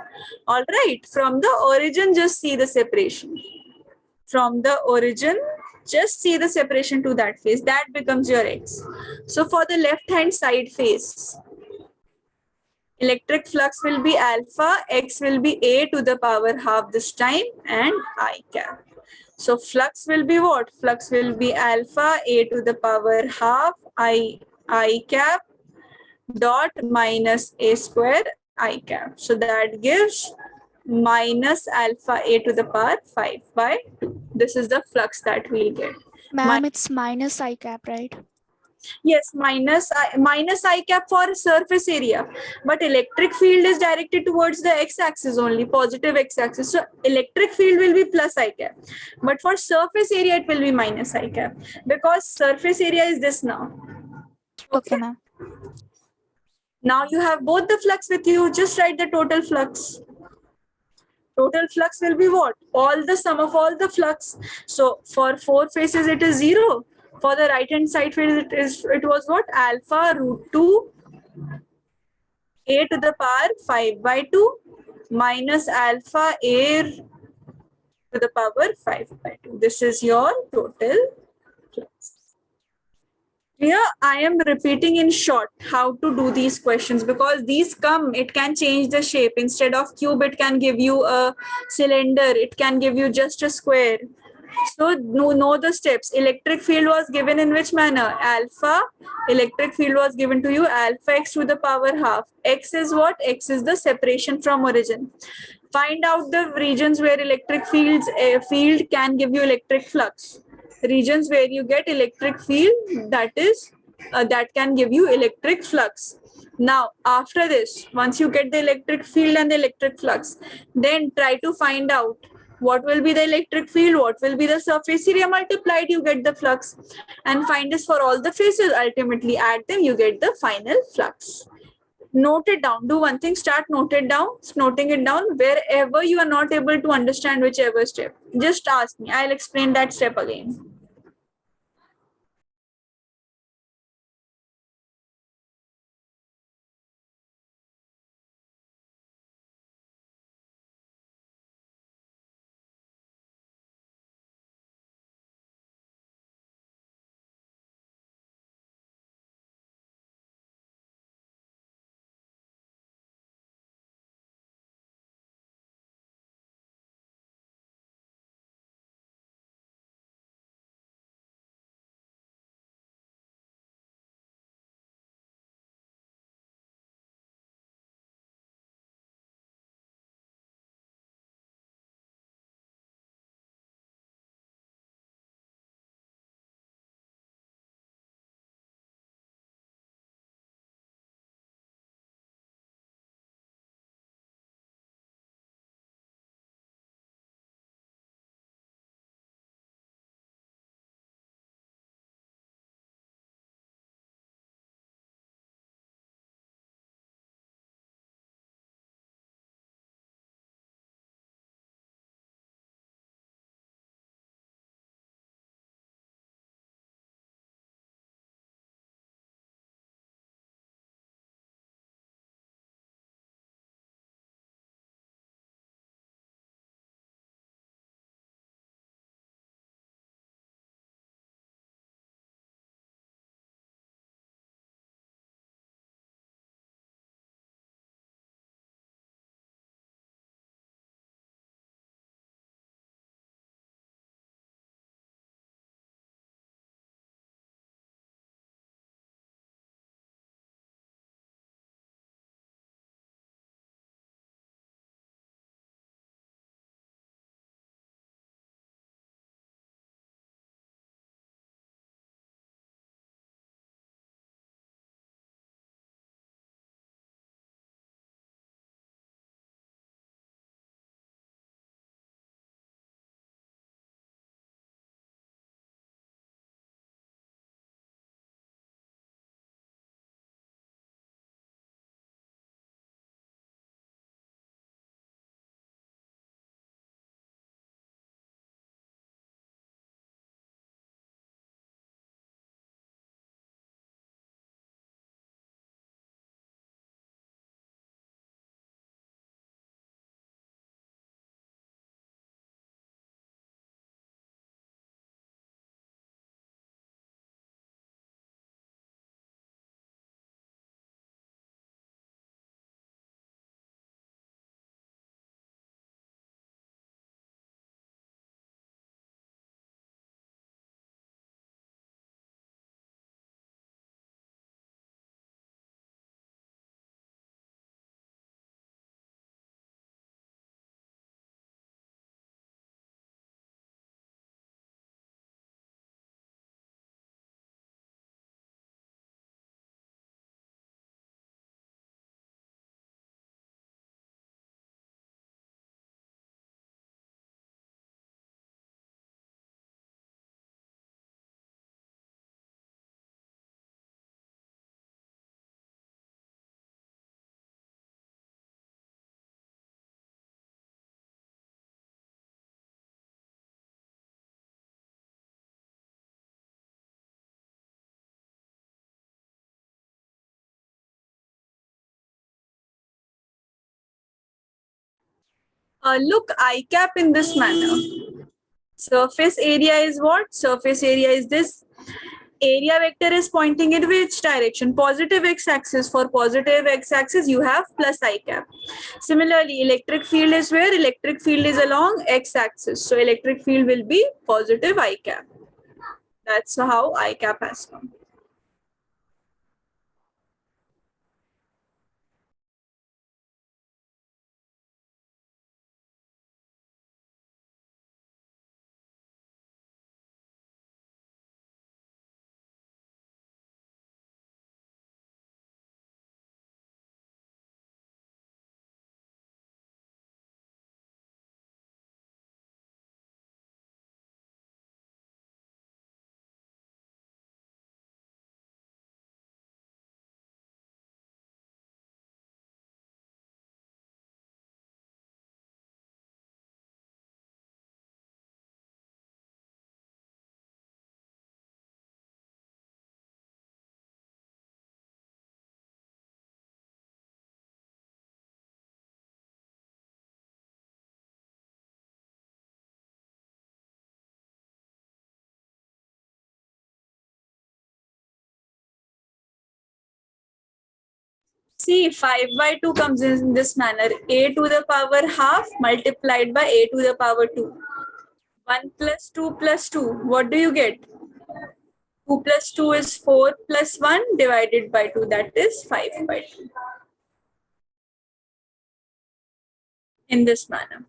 All right. From the origin, just see the separation. From the origin, just see the separation to that face. That becomes your X. So for the left-hand side face, electric flux will be alpha, X will be A to the power half this time, and I cap. So flux will be what? Flux will be alpha A to the power half I cap dot minus A square I cap. So that gives minus alpha A to the power 5 by 2. This is the flux that we'll get. Ma'am, it's minus I cap, right? Yes, minus I cap for surface area, but electric field is directed towards the x-axis only, positive x-axis. So electric field will be plus I cap, but for surface area it will be minus I cap, because surface area is this now. Okay, ma'am. Now you have both the flux with you. Just write the total flux. Total flux will be what? All the sum of all the flux. So for 4 faces it is 0. For the right hand side field it was what? Alpha root 2 A to the power 5 by 2 minus alpha A to the power 5 by 2. This is your total flux. Here I am repeating in short how to do these questions, because these come, it can change the shape. Instead of cube, it can give you a cylinder, it can give you just a square. So know the steps. Electric field was given in which manner? Alpha, electric field was given to you alpha x to the power half. X is what? X is the separation from origin. Find out the regions where electric field can give you electric flux. Regions where you get electric field, that is that can give you electric flux. Now after this, once you get the electric field and the electric flux, then try to find out what will be the electric field, what will be the surface area multiplied, you get the flux, and find this for all the faces. Ultimately add them, you get the final flux. Note it down. Do one thing, start noting it down. Wherever you are not able to understand whichever step, just ask me, I'll explain that step again. Look I cap in this manner. Surface area is what? Surface area is this. Area vector is pointing in which direction? Positive x-axis. For positive x-axis, you have plus I cap. Similarly, electric field is where? Electric field is along x-axis. So electric field will be positive I cap. That's how I cap has come. See, 5 by 2 comes in this manner. A to the power half multiplied by a to the power 2. 1 plus 2 plus 2. What do you get? 2 plus 2 is 4 plus 1 divided by 2. That is 5 by 2. In this manner.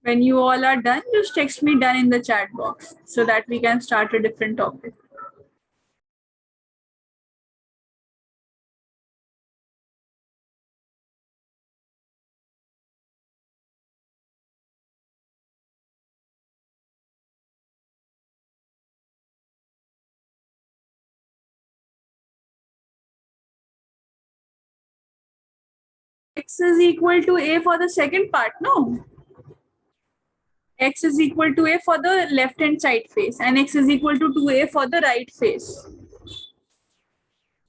When you all are done, just text me done in the chat box so that we can start a different topic. X is equal to A for the second part, no? X is equal to A for the left hand side face and X is equal to 2A for the right face.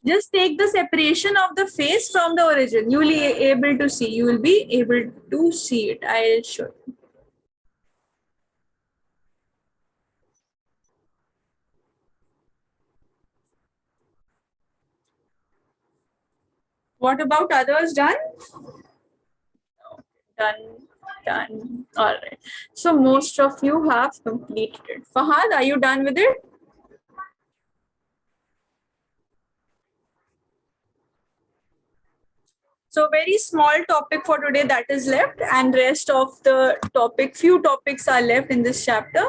Just take the separation of the face from the origin. You will be able to see. You will be able to see it. I'll show you. What about others done? Done. All right. So most of you have completed it. Fahad, are you done with it? So very small topic for today that is left, and rest of the topic, few topics are left in this chapter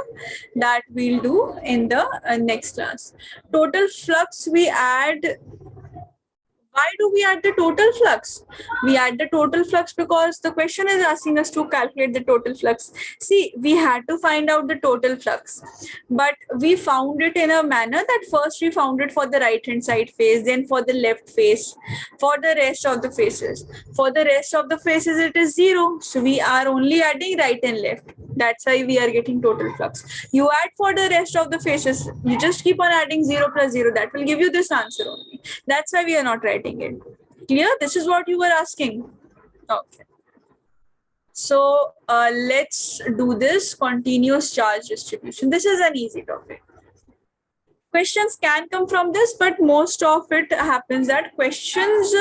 that we'll do in the next class. Total flux we add. Why do we add the total flux? We add the total flux because the question is asking us to calculate the total flux. See, we had to find out the total flux, but we found it in a manner that first we found it for the right hand side face, then for the left face, for the rest of the faces. For the rest of the faces, it is 0. So we are only adding right and left. That's why we are getting total flux. You add for the rest of the faces, you just keep on adding 0 plus 0. That will give you this answer only. That's why we are not writing it. Clear? This is what you were asking. Okay. So let's do this continuous charge distribution. This is an easy topic. Questions can come from this, but most of it happens that questions,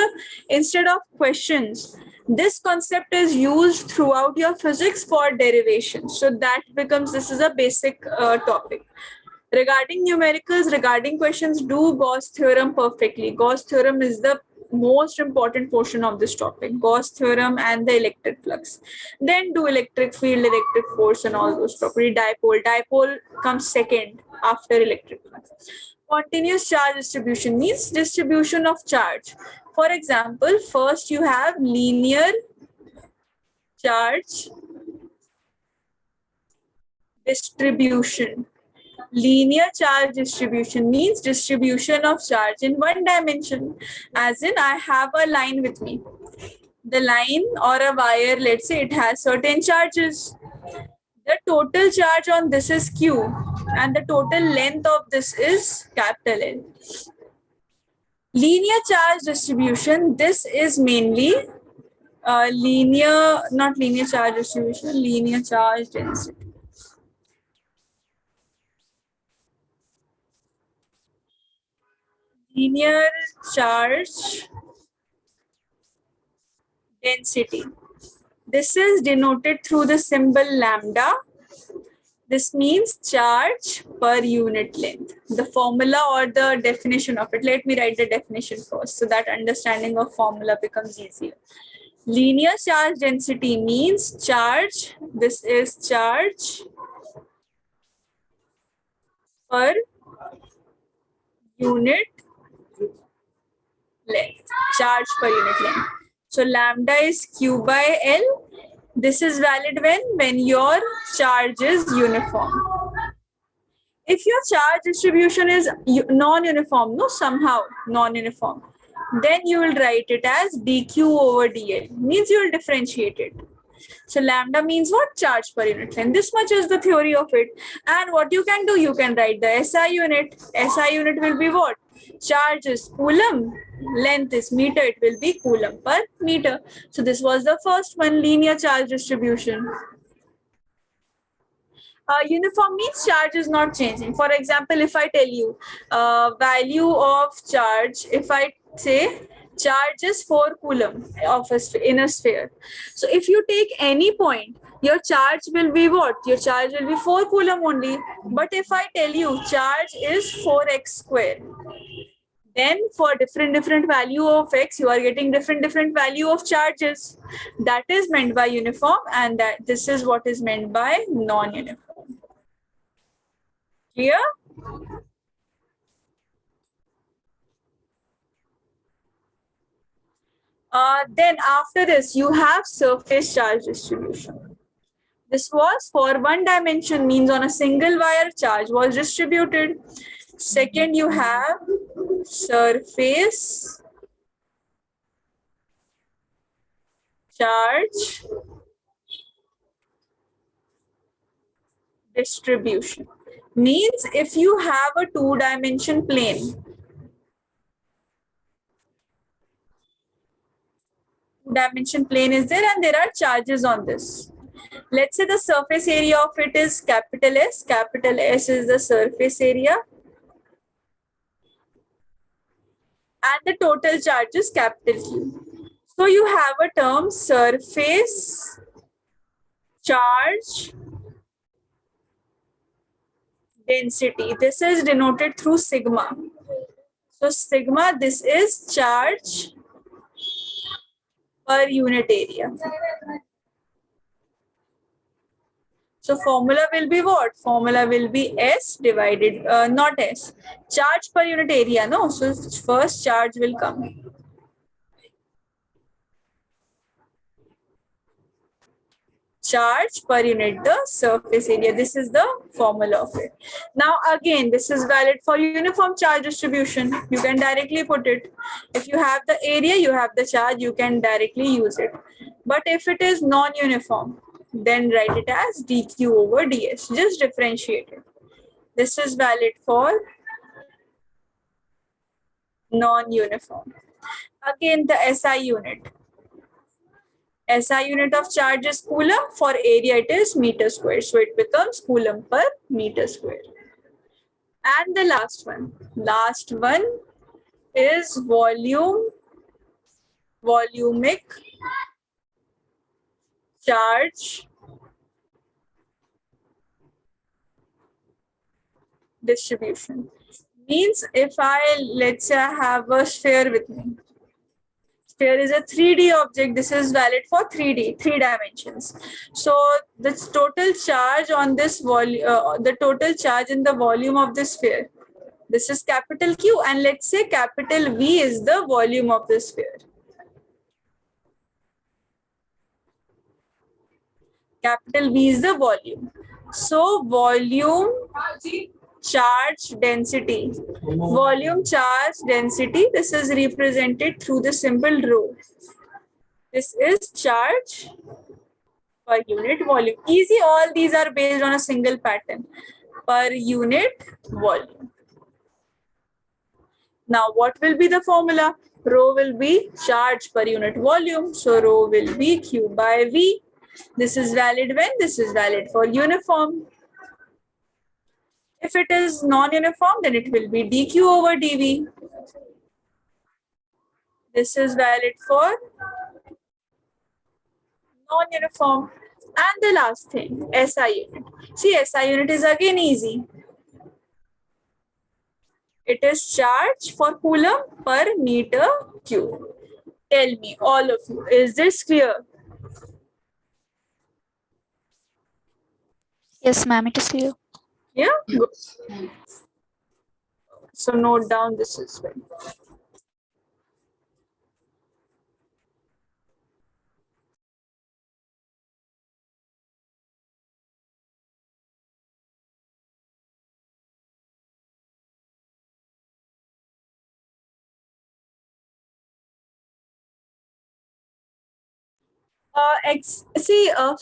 instead of questions, This concept is used throughout your physics for derivation. So that becomes, this is a basic topic. Regarding numericals, regarding questions, do Gauss theorem perfectly. Gauss theorem is the most important portion of this topic. Gauss theorem and the electric flux. Then do electric field, electric force and all those property. Dipole. Dipole comes second after electric flux. Continuous charge distribution means distribution of charge. For example, first you have linear charge distribution. Linear charge distribution means distribution of charge in one dimension. As in, I have a line with me. The line or a wire, let's say it has certain charges. The total charge on this is Q and the total length of this is capital L. Linear charge distribution, this is mainly not linear charge distribution, linear charge density. Linear charge density. This is denoted through the symbol lambda. This means charge per unit length. The formula or the definition of it. Let me write the definition first so that understanding of formula becomes easier. Linear charge density means charge. This is charge per unit length. Charge per unit length. So lambda is Q by L. This is valid when your charge is uniform. If your charge distribution is non-uniform, somehow non-uniform, then you will write it as dq over dl. Means you will differentiate it. So lambda means what? Charge per unit length. This much is the theory of it. And what you can do, you can write the SI unit. SI unit will be what? Charge is coulomb, length is meter, it will be coulomb per meter. So this was the first one, linear charge distribution. Uniform means charge is not changing. For example, if I tell you value of charge, if I say charge is 4 coulomb in a sphere. So if you take any point, your charge will be what? Your charge will be 4 coulomb only. But if I tell you charge is 4x square, then for different value of x, you are getting different value of charges. That is meant by uniform, and that this is what is meant by non-uniform. Clear? Then after this, you have surface charge distribution. This was for one dimension, means on a single wire charge was distributed. Second, you have surface charge distribution. Means if you have a two-dimension plane, two-dimension plane is there and there are charges on this. Let's say the surface area of it is capital S. Capital S is the surface area. And the total charge is capital Q. So you have a term surface charge density. This is denoted through sigma. So sigma, this is charge per unit area. So formula will be what? Formula will be S divided, not S, charge per unit area, no? So first charge will come. Charge per unit the surface area. This is the formula of it. Now again, this is valid for uniform charge distribution. You can directly put it. If you have the area, you have the charge, you can directly use it. But if it is non-uniform, then write it as dq over ds. Just differentiate it. This is valid for non-uniform. Again, the SI unit. SI unit of charge is coulomb. For area, it is meter square. So it becomes coulomb per meter square. And the last one. Last one is volumic charge distribution. Means if let's say I have a sphere with me. Sphere is a 3D object. This is valid for 3D, 3 dimensions. So the total charge on this volume, the total charge in the volume of this sphere. This is capital Q, and let's say capital V is the volume of the sphere. Capital V is the volume. So volume charge density. Volume charge density, this is represented through the symbol rho. This is charge per unit volume. Easy, all these are based on a single pattern. Per unit volume. Now, what will be the formula? Rho will be charge per unit volume. So, rho will be Q by V. This is valid when? This is valid for uniform. If it is non-uniform, then it will be dq over dv. This is valid for non-uniform. And the last thing, SI unit. See, SI unit is again easy. It is charge for coulomb per meter cube. Tell me, all of you, is this clear? Yes, ma'am, it is clear. Yeah? Good. So note down this as well.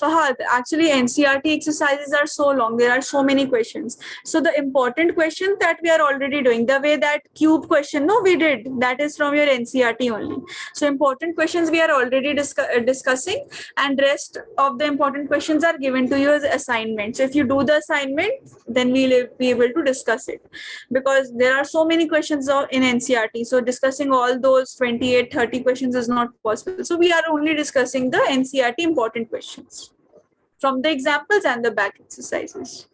Fahad, actually NCRT exercises are so long. There are so many questions. So the important question that we are already doing, the way that cube question, no, we did. That is from your NCRT only. So important questions we are already discussing, and rest of the important questions are given to you as assignment. So if you do the assignment, then we'll be able to discuss it. Because there are so many questions in NCRT. So discussing all those 28, 30 questions is not possible. So we are only discussing the NCRT important questions from the examples and the back exercises.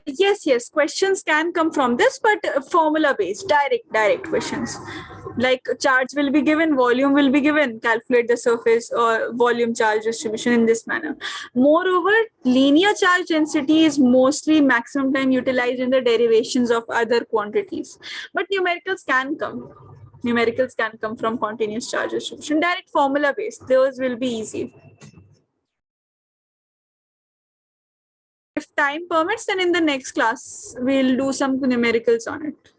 Yes, questions can come from this, but formula based, direct questions. Like charge will be given, volume will be given, calculate the surface or volume charge distribution in this manner. Moreover, linear charge density is mostly maximum time utilized in the derivations of other quantities, but numericals can come. Numericals can come from continuous charge distribution. Direct formula based, those will be easy. If time permits, then in the next class, we'll do some numericals on it.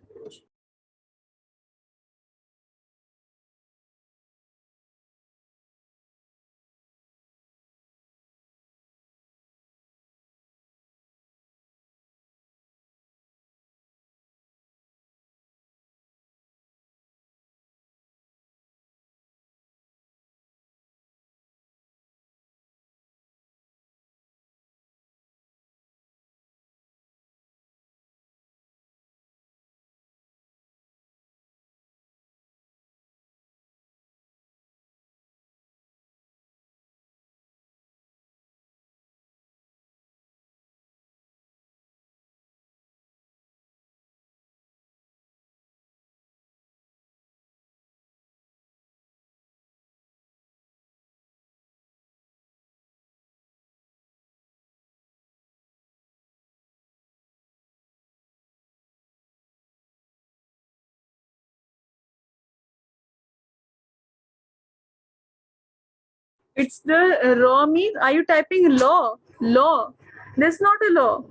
It's the raw mean. Are you typing law? Law. There's not a law.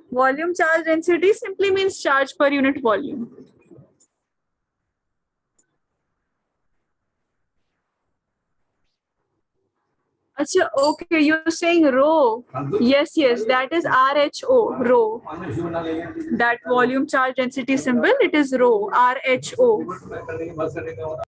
Volume charge density simply means charge per unit volume. Achha, okay, you're saying rho. Yes, that is RHO, rho. That volume charge density symbol, it is rho, RHO.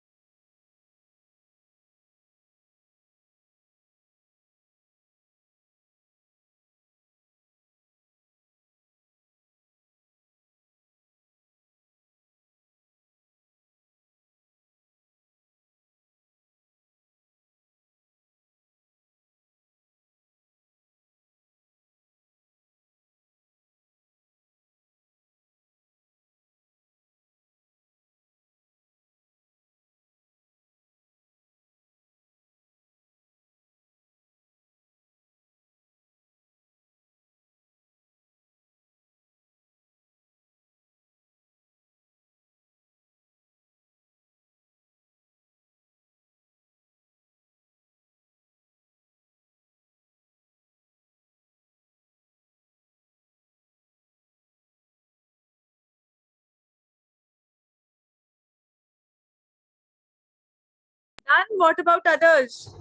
And what about others?